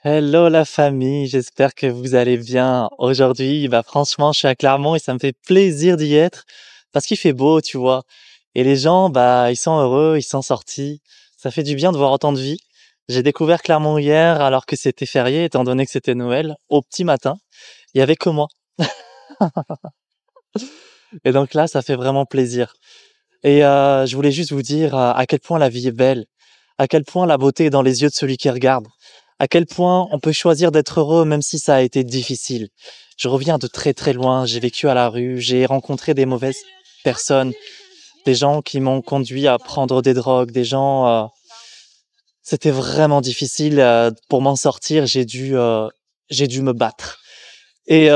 Hello la famille, j'espère que vous allez bien. Aujourd'hui, franchement, je suis à Clermont et ça me fait plaisir d'y être parce qu'il fait beau, tu vois. Et les gens, ils sont heureux, ils sont sortis. Ça fait du bien de voir autant de vie. J'ai découvert Clermont hier alors que c'était férié, étant donné que c'était Noël, au petit matin. Il y avait que moi. Et donc là, ça fait vraiment plaisir. Et je voulais juste vous dire à quel point la vie est belle, à quel point la beauté est dans les yeux de celui qui regarde, à quel point on peut choisir d'être heureux même si ça a été difficile. Je reviens de très très loin, j'ai vécu à la rue, j'ai rencontré des mauvaises personnes, des gens qui m'ont conduit à prendre des drogues, des gens... c'était vraiment difficile pour m'en sortir, j'ai dû me battre. Et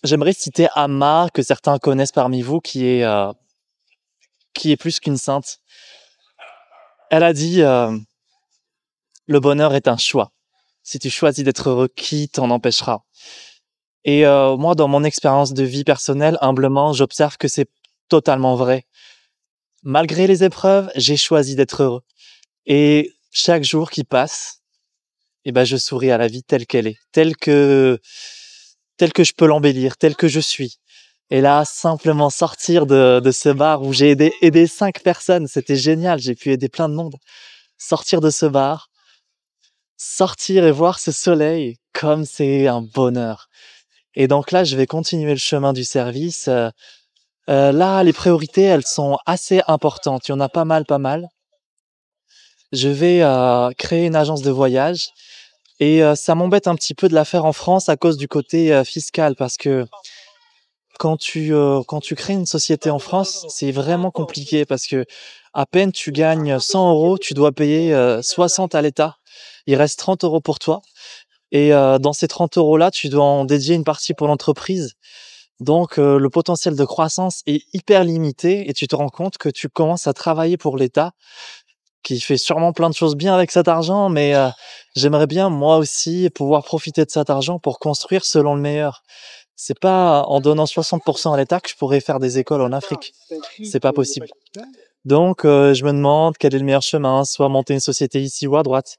j'aimerais citer Amma, que certains connaissent parmi vous, qui est plus qu'une sainte. Elle a dit le bonheur est un choix. Si tu choisis d'être heureux, qui t'en empêchera? Et moi, dans mon expérience de vie personnelle, humblement, j'observe que c'est totalement vrai. Malgré les épreuves, j'ai choisi d'être heureux. Et chaque jour qui passe, je souris à la vie telle qu'elle est, telle que je peux l'embellir, telle que je suis. Et là, simplement sortir de ce bar où j'ai aidé 5 personnes, c'était génial, j'ai pu aider plein de monde. Sortir de ce bar, sortir et voir ce soleil, comme c'est un bonheur. Et donc là, je vais continuer le chemin du service. Là, les priorités, elles sont assez importantes. Il y en a pas mal, pas mal. Je vais créer une agence de voyage et ça m'embête un petit peu de la faire en France à cause du côté fiscal parce que quand tu crées une société en France, c'est vraiment compliqué parce que à peine tu gagnes 100 euros, tu dois payer 60 à l'État. Il reste 30 euros pour toi. Et dans ces 30 euros-là, tu dois en dédier une partie pour l'entreprise. Donc, le potentiel de croissance est hyper limité et tu te rends compte que tu commences à travailler pour l'État, qui fait sûrement plein de choses bien avec cet argent, mais j'aimerais bien, moi aussi, pouvoir profiter de cet argent pour construire selon le meilleur. C'est pas en donnant 60% à l'État que je pourrais faire des écoles en Afrique. C'est pas possible. Donc, je me demande quel est le meilleur chemin, soit monter une société ici ou à droite.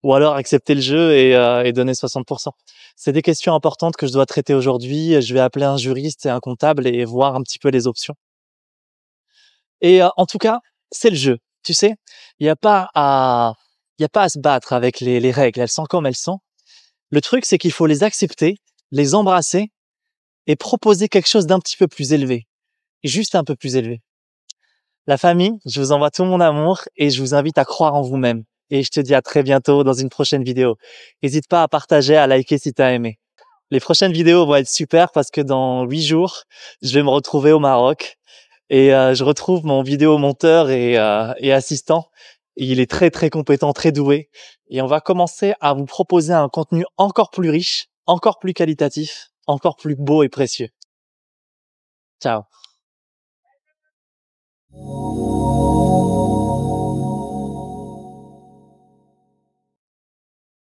Ou alors accepter le jeu et donner 60%. C'est des questions importantes que je dois traiter aujourd'hui. Je vais appeler un juriste et un comptable et voir un petit peu les options. Et en tout cas, c'est le jeu. Tu sais, il y a pas à, il y a pas à se battre avec les règles. Elles sont comme elles sont. Le truc, c'est qu'il faut les accepter, les embrasser et proposer quelque chose d'un petit peu plus élevé. Juste un peu plus élevé. La famille, je vous envoie tout mon amour et je vous invite à croire en vous-même. Et je te dis à très bientôt dans une prochaine vidéo. N'hésite pas à partager, à liker si tu as aimé. Les prochaines vidéos vont être super parce que dans 8 jours, je vais me retrouver au Maroc et je retrouve mon vidéo monteur et assistant. Et il est très très compétent, très doué. Et on va commencer à vous proposer un contenu encore plus riche, encore plus qualitatif, encore plus beau et précieux. Ciao.